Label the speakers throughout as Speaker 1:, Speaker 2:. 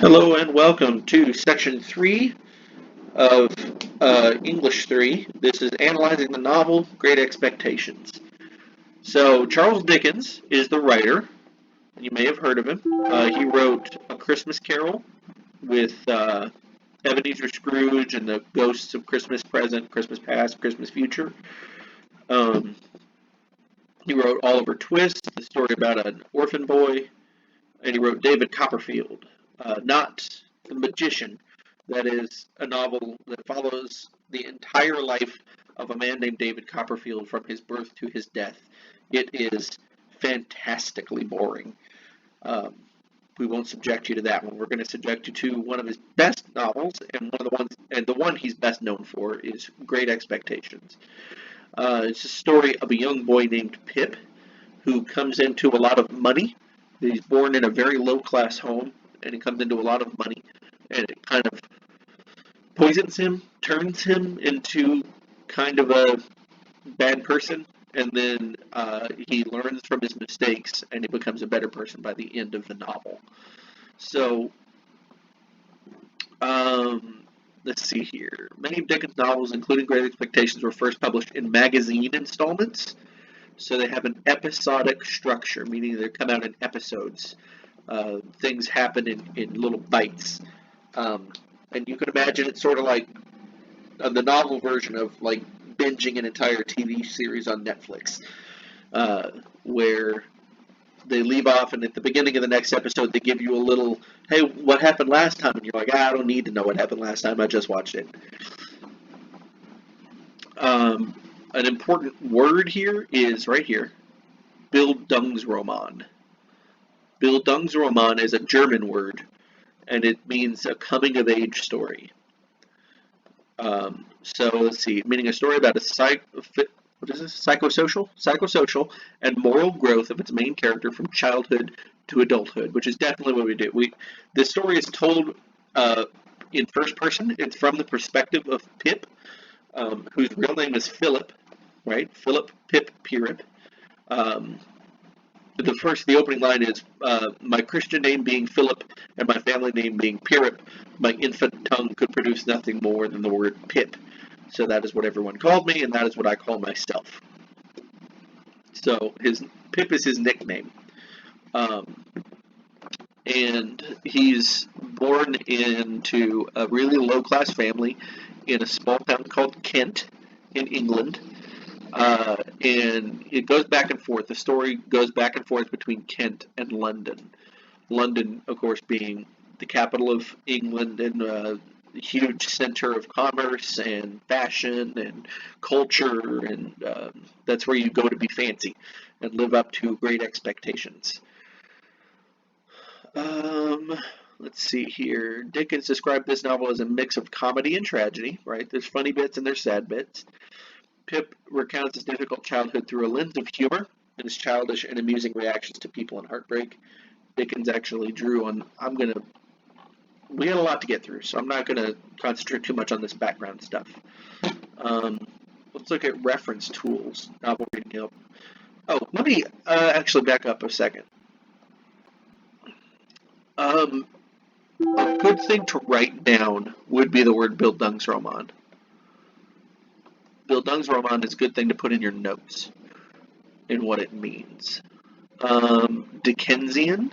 Speaker 1: Hello and welcome to Section 3 of English 3. This is analyzing the novel Great Expectations. So, Charles Dickens is the writer. You may have heard of him. He wrote A Christmas Carol with Ebenezer Scrooge and the Ghosts of Christmas Present, Christmas Past, Christmas Future. Um, he wrote Oliver Twist, the story about an orphan boy. And he wrote David Copperfield, not The Magician. That is a novel that follows the entire life of a man named David Copperfield from his birth to his death. It is fantastically boring. Um, we won't subject you to that one. We're going to subject you to one of his best novels, and the one he's best known for is Great Expectations. It's a story of a young boy named Pip who comes into a lot of money. He's born in a very low-class home, and he comes into a lot of money, and it kind of poisons him, turns him into kind of a bad person, and then he learns from his mistakes, and he becomes a better person by the end of the novel. So, let's see here. Many of Dickens' novels, including Great Expectations, were first published in magazine installments. So they have an episodic structure, meaning they come out in episodes. Things happen in little bites. And you can imagine it's sort of like the novel version of like binging an entire TV series on Netflix, where they leave off, and at the beginning of the next episode, they give you a little, hey, what happened last time? And you're like, I don't need to know what happened last time. I just watched it. An important word here is right here, Bildungsroman. Bildungsroman is a German word, and it means a coming-of-age story. So let's see, meaning a story about a psychosocial and moral growth of its main character from childhood to adulthood, which is definitely what we do. This story is told in first person. It's from the perspective of Pip, whose real name is Philip, right? Philip Pip Pirrip. The opening line is, my Christian name being Philip and my family name being Pirrip, my infant tongue could produce nothing more than the word Pip. So that is what everyone called me, and that is what I call myself. So Pip is his nickname. And he's born into a really low-class family in a small town called Kent in England. And it goes back and forth. The story goes back and forth between Kent and London. London, of course, being the capital of England and a huge center of commerce and fashion and culture, and that's where you go to be fancy and live up to great expectations. Let's see here. Dickens described this novel as a mix of comedy and tragedy, right? There's funny bits and there's sad bits. Pip recounts his difficult childhood through a lens of humor and his childish and amusing reactions to people in heartbreak. Dickens actually drew on, we had a lot to get through, so I'm not going to concentrate too much on this background stuff. Let's look at reference tools, novel reading help. Oh, let me actually back up a second. A good thing to write down would be the word Bildungsroman. Bildungsroman is a good thing to put in your notes and what it means. Dickensian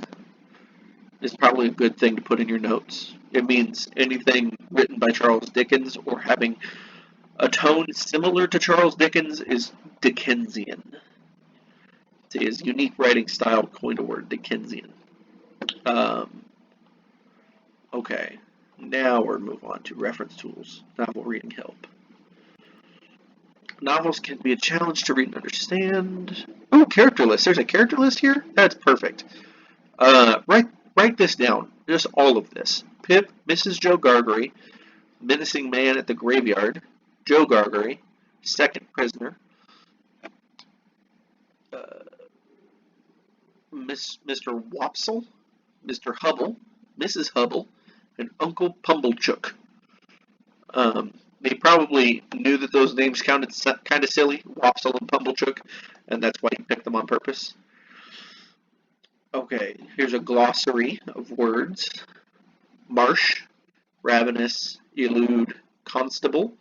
Speaker 1: is probably a good thing to put in your notes. It means anything written by Charles Dickens or having a tone similar to Charles Dickens is Dickensian. It's his unique writing style coined a word, Dickensian. Okay, now we'll move on to reference tools, novel reading help. Novels can be a challenge to read and understand. Oh, character list. There's a character list here? That's perfect. Write this down. Just all of this. Pip, Mrs. Joe Gargery, menacing man at the graveyard, Joe Gargery, second prisoner, Mr. Wopsle, Mr. Hubble, Mrs. Hubble, and Uncle Pumblechook. They probably knew that those names sounded kind of silly, Wopsle and Pumblechook, and that's why he picked them on purpose. Okay, here's a glossary of words. Marsh, Ravenous, Elude, Constable,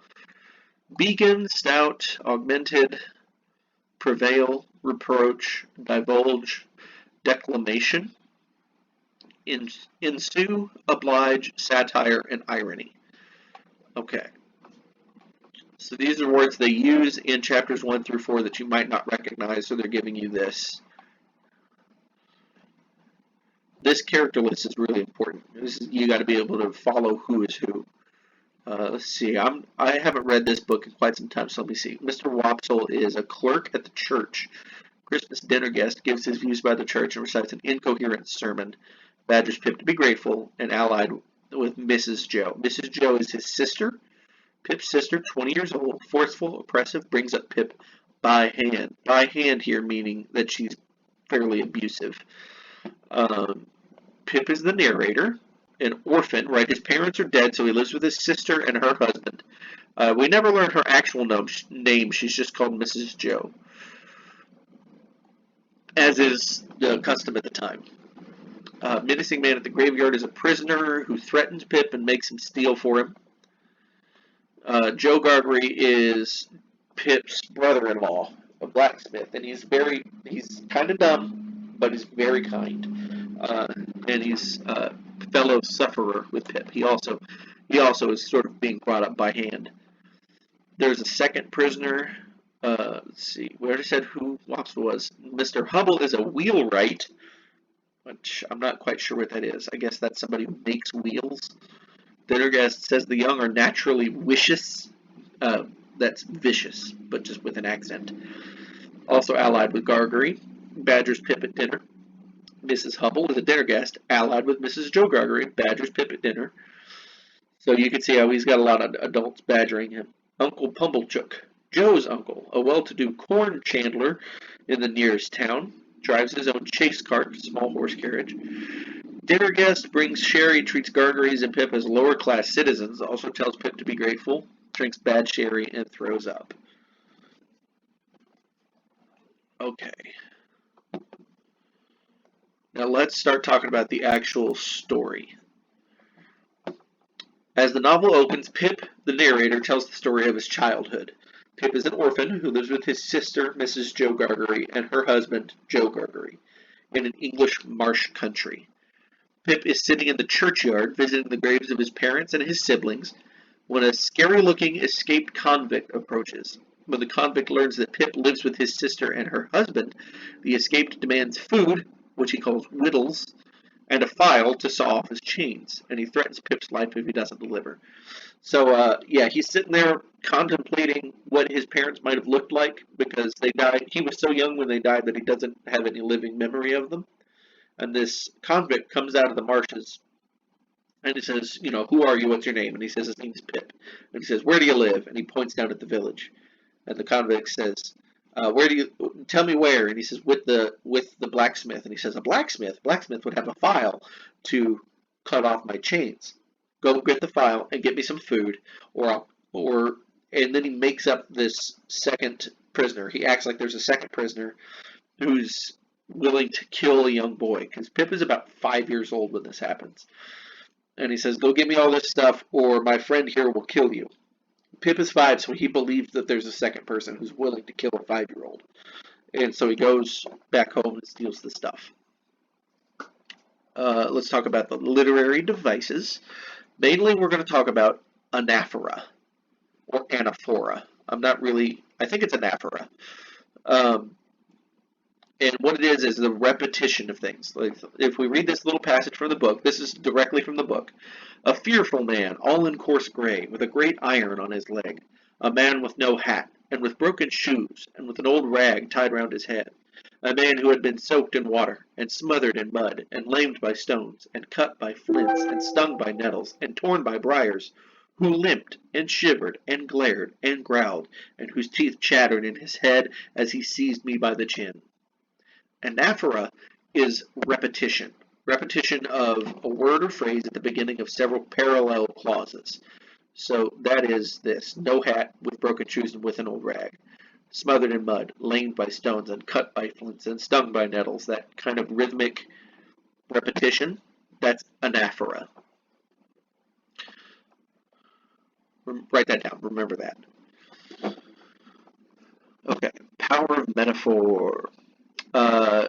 Speaker 1: Beacon, Stout, Augmented, Prevail, Reproach, Divulge, Declamation, Ensue, Oblige, Satire, and Irony. Okay. So these are words they use in chapters 1 through 4 that you might not recognize, so they're giving you this. This character list is really important. You got to be able to follow who is who. Let's see. I haven't read this book in quite some time, so let me see. Mr. Wopsle is a clerk at the church. Christmas dinner guest gives his views by the church and recites an incoherent sermon. Badgers Pip to be grateful and allied with Mrs. Joe. Mrs. Joe is his sister. Pip's sister, 20 years old, forceful, oppressive, brings up Pip by hand. By hand here meaning that she's fairly abusive. Pip is the narrator. An orphan, right? His parents are dead, so he lives with his sister and her husband. We never learn her actual name. She's just called Mrs. Joe, as is the custom at the time. Menacing man at the graveyard is a prisoner who threatens Pip and makes him steal for him. Joe Gargery is Pip's brother-in-law, a blacksmith, and he's kind of dumb, but he's very kind. And he's a fellow sufferer with Pip. He also is sort of being brought up by hand. There's a second prisoner. Let's see. We already said who Wopsle was. Mr. Hubble is a wheelwright, which I'm not quite sure what that is. I guess that's somebody who makes wheels. Dinner guest says the young are naturally vicious. That's vicious, but just with an accent. Also allied with Gargery. Badgers Pip at dinner. Mrs. Hubble is a dinner guest, allied with Mrs. Joe Gargery. Badgers Pip at dinner. So you can see how he's got a lot of adults badgering him. Uncle Pumblechook, Joe's uncle, a well-to-do corn chandler in the nearest town, drives his own chase cart, small horse carriage. Dinner guest brings sherry, treats Gargeries and Pip as lower-class citizens, also tells Pip to be grateful, drinks bad sherry, and throws up. Okay. Now let's start talking about the actual story. As the novel opens, Pip, the narrator, tells the story of his childhood. Pip is an orphan who lives with his sister, Mrs. Joe Gargery, and her husband, Joe Gargery, in an English marsh country. Pip is sitting in the churchyard visiting the graves of his parents and his siblings when a scary-looking escaped convict approaches. When the convict learns that Pip lives with his sister and her husband, the escaped demands food, which he calls whittles, and a file to saw off his chains, and he threatens Pip's life if he doesn't deliver. So, he's sitting there contemplating what his parents might have looked like because they died. He was so young when they died that he doesn't have any living memory of them. And this convict comes out of the marshes, and he says, who are you? What's your name? And he says his name's Pip. And he says, where do you live? And he points down at the village. And the convict says, tell me where? And he says, with the blacksmith. And he says, a blacksmith? Blacksmith would have a file to cut off my chains. Go get the file and get me some food, and then he makes up this second prisoner. He acts like there's a second prisoner who's willing to kill a young boy, because Pip is about 5 years old when this happens. And he says, go get me all this stuff, or my friend here will kill you. Pip is 5, so he believes that there's a second person who's willing to kill a 5-year-old. And so he goes back home and steals the stuff. Let's talk about the literary devices. Mainly, we're going to talk about anaphora, or anaphora. I think it's anaphora. And what it is the repetition of things. Like, if we read this little passage from the book, this is directly from the book. A fearful man, all in coarse gray, with a great iron on his leg. A man with no hat, and with broken shoes, and with an old rag tied round his head. A man who had been soaked in water, and smothered in mud, and lamed by stones, and cut by flints, and stung by nettles, and torn by briars, who limped, and shivered, and glared, and growled, and whose teeth chattered in his head as he seized me by the chin. Anaphora is repetition. Repetition of a word or phrase at the beginning of several parallel clauses. So that is this: no hat, with broken shoes and with an old rag. Smothered in mud, lamed by stones, and cut by flints, and stung by nettles. That kind of rhythmic repetition, that's anaphora. Write that down. Remember that. Okay. Power of metaphor. Uh,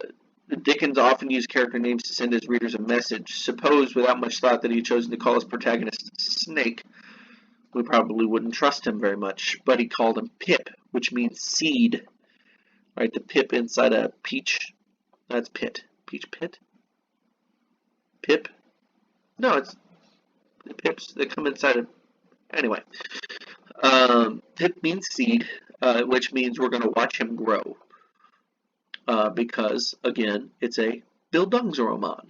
Speaker 1: Dickens often used character names to send his readers a message. Suppose, without much thought, that he had chosen to call his protagonist Snake. We probably wouldn't trust him very much, but he called him Pip, which means seed. Right, the pip inside a peach. That's pit. Peach pit? Pip? No, it's the pips that come inside of. Anyway, pip means seed, which means we're going to watch him grow. Because, again, it's a Bildungsroman.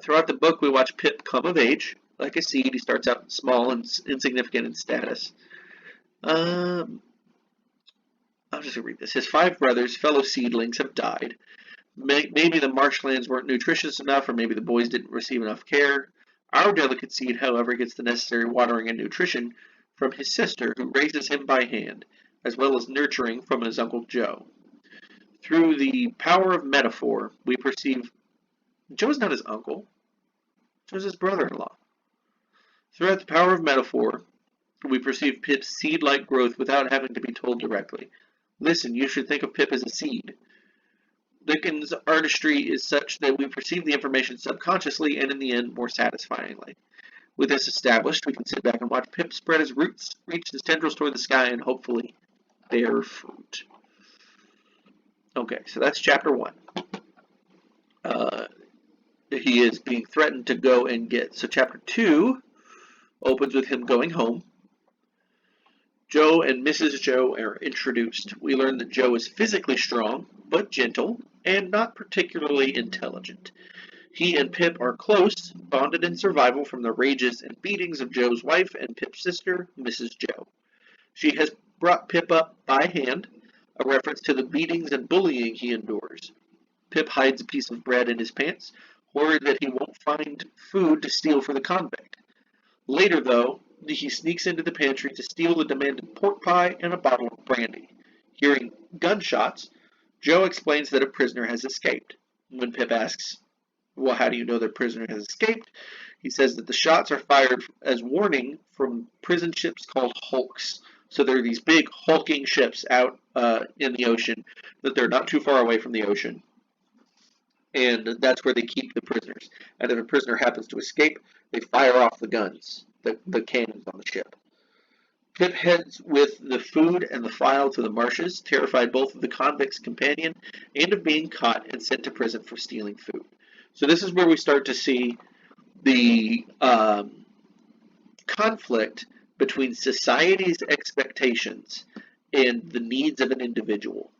Speaker 1: Throughout the book, we watch Pip come of age. Like a seed, he starts out small and insignificant in status. I'll just read this. His 5 brothers, fellow seedlings, have died. Maybe the marshlands weren't nutritious enough, or maybe the boys didn't receive enough care. Our delicate seed, however, gets the necessary watering and nutrition from his sister, who raises him by hand, as well as nurturing from his Uncle Joe. Through the power of metaphor, we perceive Joe's not his uncle. Joe's his brother-in-law. Throughout the power of metaphor, we perceive Pip's seed-like growth without having to be told directly. Listen, you should think of Pip as a seed. Dickens' artistry is such that we perceive the information subconsciously and in the end more satisfyingly. With this established, we can sit back and watch Pip spread his roots, reach his tendrils toward the sky, and hopefully bear fruit. Okay, so that's chapter 1. He is being threatened to go and get. So chapter 2 opens with him going home. Joe and Mrs. Joe are introduced. We learn that Joe is physically strong, but gentle, and not particularly intelligent. He and Pip are close, bonded in survival from the rages and beatings of Joe's wife and Pip's sister, Mrs. Joe. She has brought Pip up by hand, a reference to the beatings and bullying he endures. Pip hides a piece of bread in his pants, worried that he won't find food to steal for the convict. Later, though, he sneaks into the pantry to steal the demanded pork pie and a bottle of brandy. Hearing gunshots, Joe explains that a prisoner has escaped. When Pip asks, well, how do you know the prisoner has escaped? He says that the shots are fired as warning from prison ships called hulks. So there are these big hulking ships out in the ocean, that they're not too far away from the ocean. And that's where they keep the prisoners. And if a prisoner happens to escape, they fire off the guns, the cannons on the ship. Pip heads with the food and the file to the marshes, terrified both of the convict's companion and of being caught and sent to prison for stealing food. So this is where we start to see the conflict between society's expectations and the needs of an individual.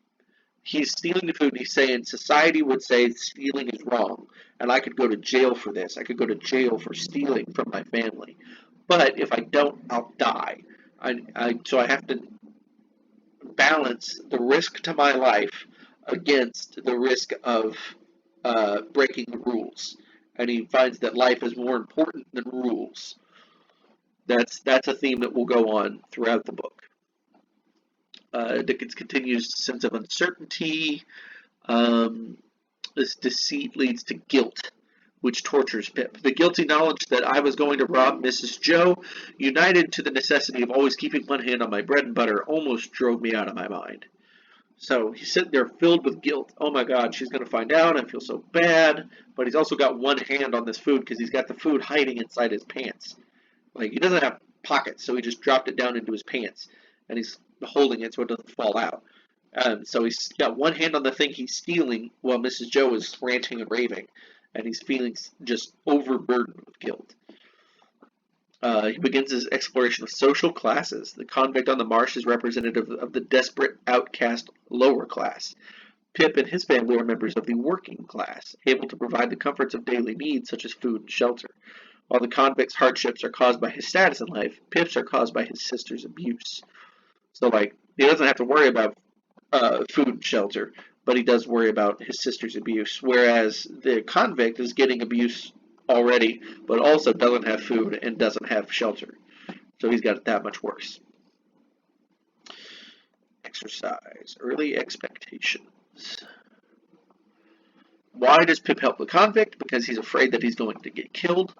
Speaker 1: He's stealing the food and he's saying society would say stealing is wrong and I could go to jail for this. I could go to jail for stealing from my family. But if I don't, I'll die. So I have to balance the risk to my life against the risk of breaking the rules. And he finds that life is more important than rules. That's a theme that will go on throughout the book. Dickens continues sense of uncertainty. This deceit leads to guilt, which tortures Pip. The guilty knowledge that I was going to rob Mrs. Joe, united to the necessity of always keeping one hand on my bread and butter, almost drove me out of my mind. So he's sitting there filled with guilt. Oh my God, she's going to find out. I feel so bad. But he's also got one hand on this food because he's got the food hiding inside his pants. Like, he doesn't have pockets, so he just dropped it down into his pants. And he's holding it so it doesn't fall out. So he's got one hand on the thing he's stealing while Mrs. Joe is ranting and raving. And he's feeling just overburdened with guilt. He begins his exploration of social classes. The convict on the marsh is representative of the desperate, outcast, lower class. Pip and his family are members of the working class, able to provide the comforts of daily needs such as food and shelter. While the convict's hardships are caused by his status in life, Pip's are caused by his sister's abuse. So, like, he doesn't have to worry about food and shelter, but he does worry about his sister's abuse, whereas the convict is getting abuse already, but also doesn't have food and doesn't have shelter. So he's got it that much worse. Exercise. Early expectations. Why does Pip help the convict? Because he's afraid that he's going to get killed.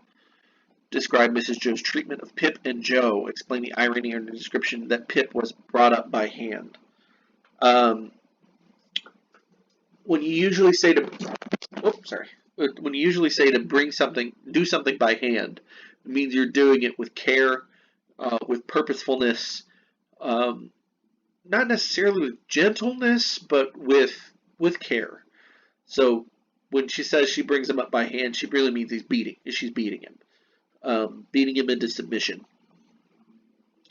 Speaker 1: describe Mrs. Joe's treatment of Pip and Joe. Explain the irony in the description that Pip was brought up by hand. When you usually say to, when you usually say to do something by hand, it means you're doing it with care, with purposefulness, not necessarily with gentleness, but with care. So when she says she brings him up by hand, she really means she's beating him into submission.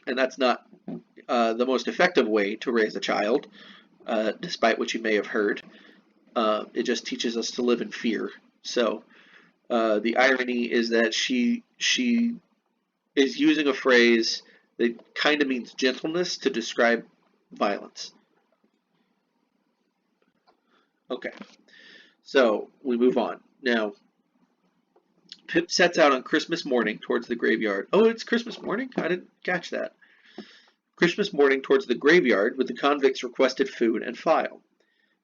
Speaker 1: And that's not the most effective way to raise a child, despite what you may have heard. It just teaches us to live in fear. So the irony is that she is using a phrase that kind of means gentleness to describe violence. Okay, so we move on. Now, Pip sets out on Christmas morning towards the graveyard. Oh, it's Christmas morning? I didn't catch that. Christmas morning towards the graveyard with the convict's requested food and file.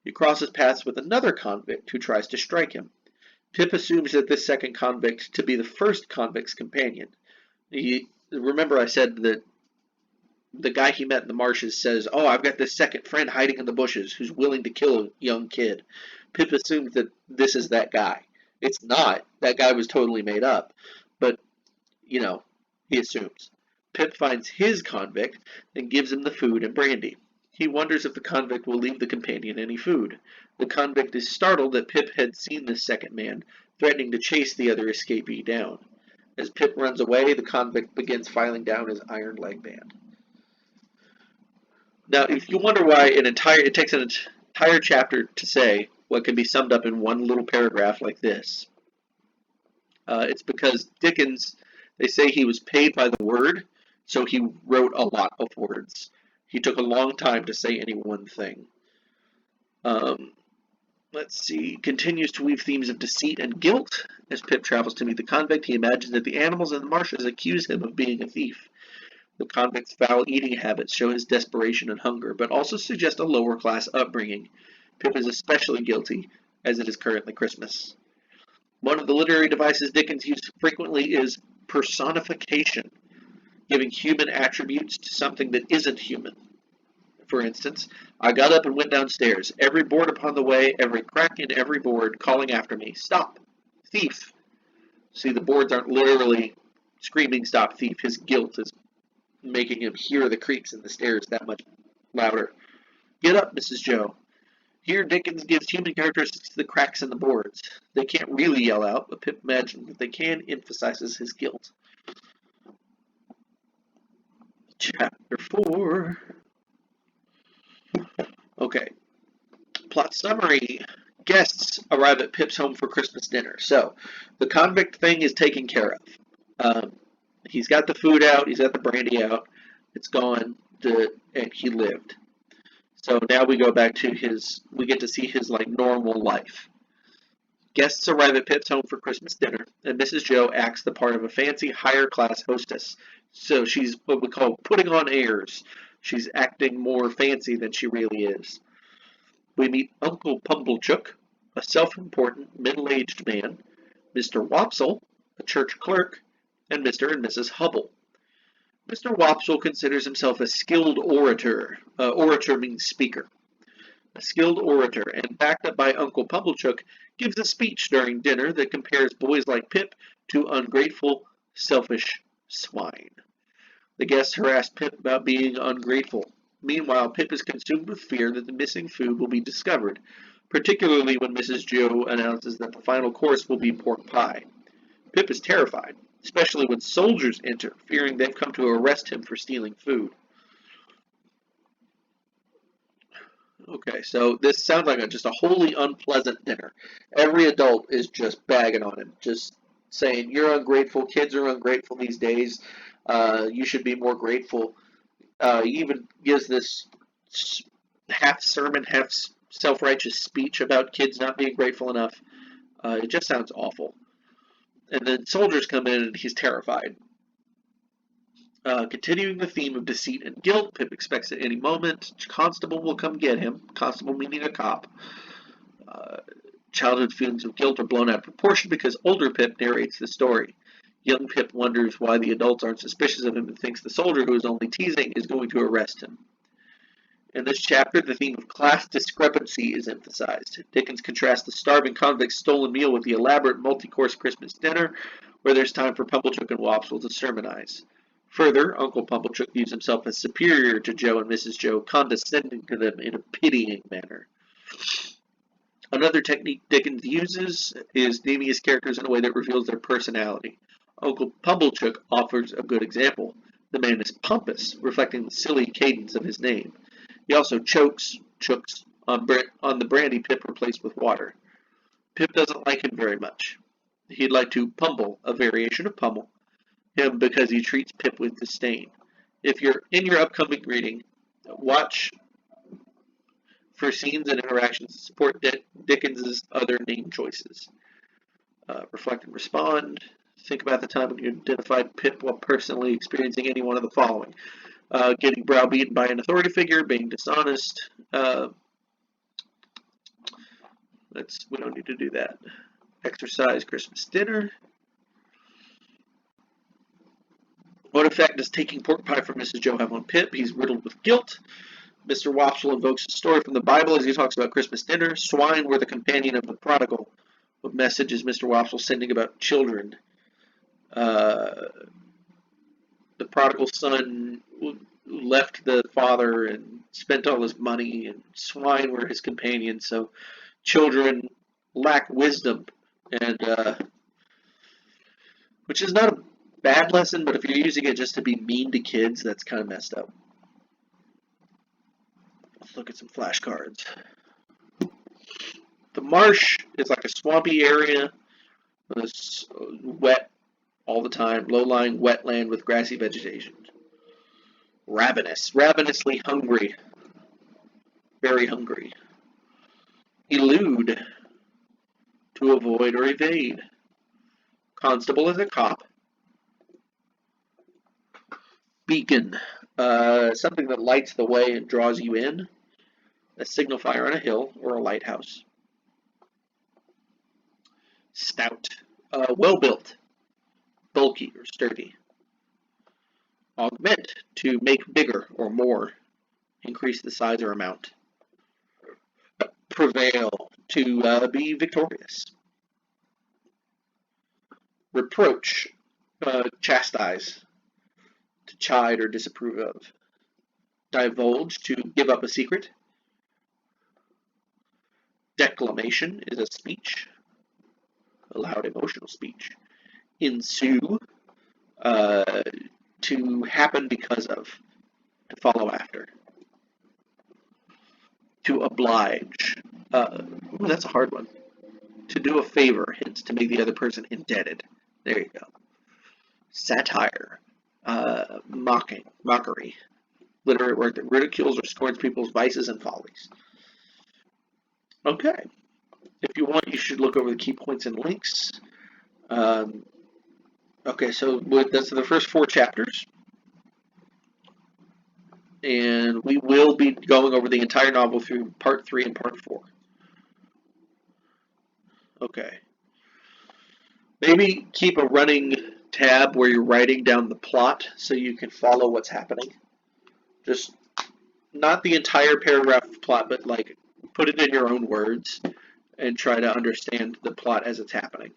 Speaker 1: He crosses paths with another convict who tries to strike him. Pip assumes that this second convict to be the first convict's companion. Remember I said that the guy he met in the marshes says, "Oh, I've got this second friend hiding in the bushes who's willing to kill a young kid." Pip assumes that this is that guy. It's not. That guy was totally made up. But, he assumes. Pip finds his convict and gives him the food and brandy. He wonders if the convict will leave the companion any food. The convict is startled that Pip had seen this second man, threatening to chase the other escapee down. As Pip runs away, the convict begins filing down his iron leg band. Now, if you wonder why it takes an entire chapter to say what can be summed up in one little paragraph like this, it's because Dickens, they say he was paid by the word, so he wrote a lot of words. He took a long time to say any one thing. Let's see. Continues to weave themes of deceit and guilt. As Pip travels to meet the convict, he imagines that the animals in the marshes accuse him of being a thief. The convict's foul eating habits show his desperation and hunger, but also suggest a lower-class upbringing. Pip is especially guilty, as it is currently Christmas. One of the literary devices Dickens used frequently is personification, giving human attributes to something that isn't human. For instance, I got up and went downstairs, every board upon the way, every crack in every board, calling after me, "Stop! Thief!" See, the boards aren't literally screaming, "Stop, thief!" His guilt is making him hear the creaks in the stairs that much louder. "Get up, Mrs. Joe." Here Dickens gives human characteristics to the cracks in the boards. They can't really yell out, but Pip imagines that they can, emphasizes his guilt. Chapter 4. Okay. Plot summary. Guests arrive at Pip's home for Christmas dinner. So, the convict thing is taken care of. He's got the food out. He's got the brandy out. It's gone. And he lived. So now we go back to we get to see his normal life. Guests arrive at Pip's home for Christmas dinner, and Mrs. Joe acts the part of a fancy, higher-class hostess. So she's what we call putting on airs. She's acting more fancy than she really is. We meet Uncle Pumblechook, a self-important, middle-aged man, Mr. Wopsle, a church clerk, and Mr. and Mrs. Hubble. Mr. Wopsle considers himself a skilled orator. Orator means speaker. A skilled orator, and backed up by Uncle Pumblechook, gives a speech during dinner that compares boys like Pip to ungrateful, selfish swine. The guests harass Pip about being ungrateful. Meanwhile, Pip is consumed with fear that the missing food will be discovered, particularly when Mrs. Joe announces that the final course will be pork pie. Pip is terrified, especially when soldiers enter, fearing they've come to arrest him for stealing food. Okay, so this sounds like just a wholly unpleasant dinner. Every adult is just bagging on him, just saying, "You're ungrateful, kids are ungrateful these days, you should be more grateful." He even gives this half sermon, half self-righteous speech about kids not being grateful enough. It just sounds awful. And then soldiers come in and he's terrified. Continuing the theme of deceit and guilt, Pip expects at any moment Constable will come get him. Constable meaning a cop. Childhood feelings of guilt are blown out of proportion because older Pip narrates the story. Young Pip wonders why the adults aren't suspicious of him and thinks the soldier who is only teasing is going to arrest him. In this chapter, the theme of class discrepancy is emphasized. Dickens contrasts the starving convict's stolen meal with the elaborate multi-course Christmas dinner, where there's time for Pumblechook and Wopsle to sermonize. Further, Uncle Pumblechook views himself as superior to Joe and Mrs. Joe, condescending to them in a pitying manner. Another technique Dickens uses is naming his characters in a way that reveals their personality. Uncle Pumblechook offers a good example. The man is pompous, reflecting the silly cadence of his name. He also chokes on the brandy Pip replaced with water. Pip doesn't like him very much. He'd like to pummel, a variation of pummel, him because he treats Pip with disdain. If you're in your upcoming reading, watch for scenes and interactions that support Dickens's other name choices. Reflect and respond. Think about the time when you identified Pip while personally experiencing any one of the following. Getting browbeaten by an authority figure, being dishonest. We don't need to do that. Exercise, Christmas dinner. What effect does taking pork pie from Mrs. Joe have on Pip? He's riddled with guilt. Mr. Wopsle invokes a story from the Bible as he talks about Christmas dinner. Swine were the companion of the prodigal. What message is Mr. Wopsle sending about children? The prodigal son left the father and spent all his money, and swine were his companions. So children lack wisdom, and which is not a bad lesson, but if you're using it just to be mean to kids, that's kind of messed up. Let's look at some flashcards. The marsh is like a swampy area. It's wet all the time, low-lying wetland with grassy vegetation. Ravenous, ravenously hungry, very hungry. Elude, to avoid or evade. Constable is a cop. Beacon, something that lights the way and draws you in. A signal fire on a hill or a lighthouse. Stout, well-built, bulky or sturdy. Augment, to make bigger or more, increase the size or amount. Prevail, to be victorious. Reproach, chastise, to chide or disapprove of. Divulge, to give up a secret. Declamation is a speech, a loud emotional speech. Ensue, to happen because of, to follow after. To oblige, that's a hard one. To do a favor, hence to make the other person indebted. There you go. Satire, mockery, literary work that ridicules or scorns people's vices and follies. Okay, if you want, you should look over the key points and links. Okay, so that's the first 4 chapters. And we will be going over the entire novel through part 3 and part 4. Okay. Maybe keep a running tab where you're writing down the plot so you can follow what's happening. Just not the entire paragraph of plot, but like put it in your own words and try to understand the plot as it's happening.